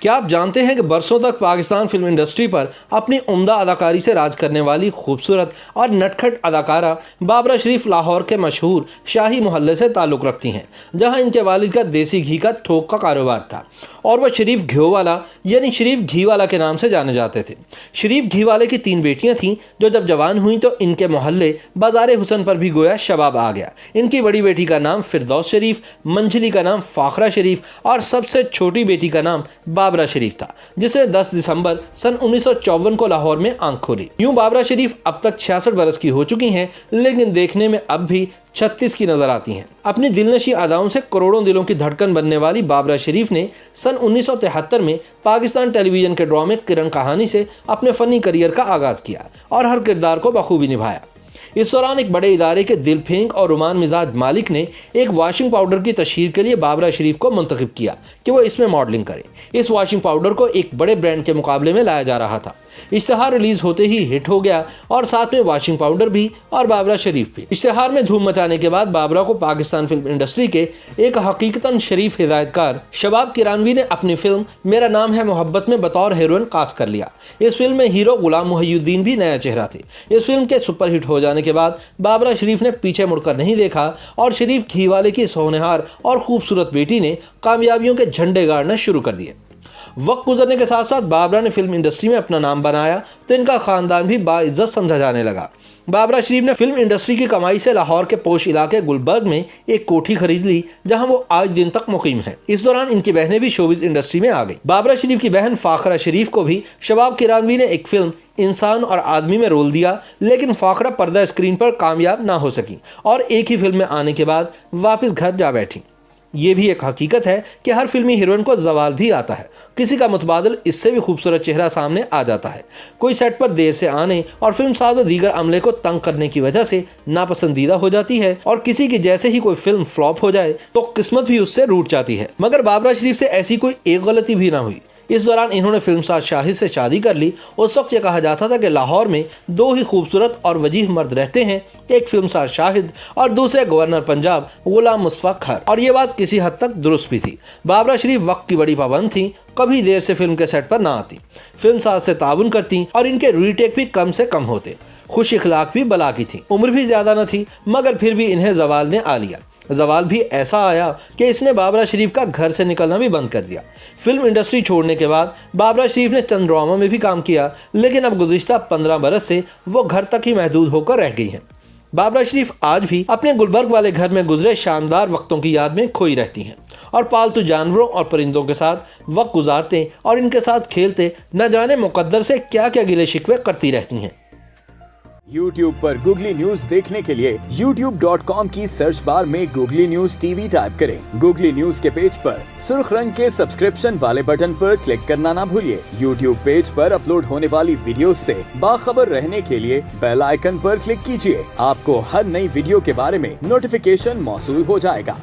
क्या आप जानते हैं कि बरसों तक पाकिस्तान फिल्म इंडस्ट्री पर अपनी उम्दा अदाकारी से राज करने वाली खूबसूरत और नटखट अदाकारा बाबरा शरीफ लाहौर के मशहूर शाही मोहल्ले से ताल्लुक़ रखती हैं, जहां इनके वालिद का देसी घी का थोक का कारोबार था और वह शरीफ घीवाला यानी शरीफ घीवाला के नाम से जाने जाते थे। शरीफ घीवाले की 3 बेटियां थीं जो जब जवान हुई तो इनके मोहल्ले बाजार हुसन पर भी गोया शबाब आ गया। इनकी बड़ी बेटी का नाम फिरदौस शरीफ, मंझली का नाम फाखरा शरीफ और सबसे छोटी बेटी का नाम बाबरा शरीफ था, जिसने 10 दिसंबर सन 1954 को लाहौर में आंख खोली। यूं बाबरा शरीफ अब तक 66 बरस की हो चुकी हैं, लेकिन देखने में अब भी 36 की नजर आती हैं। अपनी दिलनशी अदाओं से करोड़ों दिलों की धड़कन बनने वाली बाबरा शरीफ ने सन 1973 में पाकिस्तान टेलीविजन के ड्रामे किरण कहानी से अपने फनी करियर का आगाज किया और हर किरदार को बखूबी निभाया। इस दौरान एक बड़े इदारे के दिल फेंक और रुमान मिजाज मालिक ने एक वॉशिंग पाउडर की तशहीर के लिए बाबरा शरीफ को मुंतखब किया कि वो इसमें मॉडलिंग करे। इस वॉशिंग पाउडर को एक बड़े ब्रांड के मुकाबले में लाया जा रहा था। इश्तिहार रिलीज होते ही हिट हो गया और साथ में वॉशिंग पाउडर भी और बाबरा शरीफ भी। इश्तिहार में धूम मचाने के बाद बाबरा को पाकिस्तान फिल्म इंडस्ट्री के एक हकीकतन शरीफ हिदायतकार शबाब किरानवी ने अपनी फिल्म मेरा नाम है मोहब्बत में बतौर हीरोइन कास्ट कर लिया। इस फिल्म में हीरो गुलाम मुहियुद्दीन भी नया चेहरा थे। इस फिल्म के सुपरहिट हो जाने के बाद बाबरा शरीफ ने पीछे मुड़कर नहीं देखा और शरीफ घीवाले की सोनेहार और खूबसूरत बेटी ने कामयाबियों के झंडे गाड़ना शुरू कर दिए। वक्त गुजरने के साथ साथ बाबरा ने फिल्म इंडस्ट्री में अपना नाम बनाया तो इनका खानदान भी बाइज्जत समझा जाने लगा। बाबरा शरीफ ने फिल्म इंडस्ट्री की कमाई से लाहौर के पोश इलाके गुलबर्ग में एक कोठी खरीद ली, जहां वो आज दिन तक मुकीम है। इस दौरान इनकी बहनें भी शोबिज इंडस्ट्री में आ गई। बाबरा शरीफ की बहन फाखरा शरीफ को भी शबाब किरानवी ने एक फिल्म इंसान और आदमी में रोल दिया, लेकिन फाखरा पर्दा स्क्रीन पर कामयाब ना हो सकी और एक ही फिल्म में आने के बाद वापस घर जा बैठी। ये भी एक हकीकत है कि हर फिल्मी हीरोइन को जवाल भी आता है। किसी का मुतबादिल इससे भी खूबसूरत चेहरा सामने आ जाता है। कोई सेट पर देर से आने और फिल्म साज और दीगर अमले को तंग करने की वजह से नापसंदीदा हो जाती है और किसी की जैसे ही कोई फिल्म फ्लॉप हो जाए तो किस्मत भी उससे रूठ जाती है। मगर बाबरा शरीफ से ऐसी कोई एक गलती भी ना हुई। इस दौरान इन्होंने फिल्मसाज शाहिद से शादी कर ली। उस वक्त ये कहा जाता था कि लाहौर में 2 ही खूबसूरत और वजीह मर्द रहते हैं, एक फिल्मसाज शाहिद और दूसरे गवर्नर पंजाब गुलाम मुस्तफा खर, और ये बात किसी हद तक दुरुस्त भी थी। बाबरा शरीफ वक्त की बड़ी पाबंद थी, कभी देर से फिल्म के सेट पर ना आती, फिल्मसाज से ताउन करती और इनके रीटेक भी कम से कम होते। खुश इखलाक भी बला की थी, उम्र भी ज्यादा न थी, मगर फिर भी इन्हें जवाल ने आ लिया। जवाल भी ऐसा आया कि इसने बाबरा शरीफ का घर से निकलना भी बंद कर दिया। फिल्म इंडस्ट्री छोड़ने के बाद बाबरा शरीफ ने चंद ड्रामा में भी काम किया, लेकिन अब गुज़िश्ता 15 बरस से वो घर तक ही महदूद होकर रह गई हैं। बाबरा शरीफ आज भी अपने गुलबर्ग वाले घर में गुजरे शानदार वक्तों की याद में खोई रहती हैं और पालतू जानवरों और परिंदों के साथ वक्त गुजारते और इनके साथ खेलते न जाने मुकद्दर से क्या क्या गिले शिकवे करती रहती हैं। YouTube पर गूगली न्यूज देखने के लिए youtube.com की सर्च बार में गूगली न्यूज टीवी टाइप करें। गूगली न्यूज के पेज पर सुर्ख रंग के सब्सक्रिप्शन वाले बटन पर क्लिक करना ना भूलिए। YouTube पेज पर अपलोड होने वाली वीडियोस से बाखबर रहने के लिए बेल आइकन पर क्लिक कीजिए। आपको हर नई वीडियो के बारे में नोटिफिकेशन मौसूल हो जाएगा।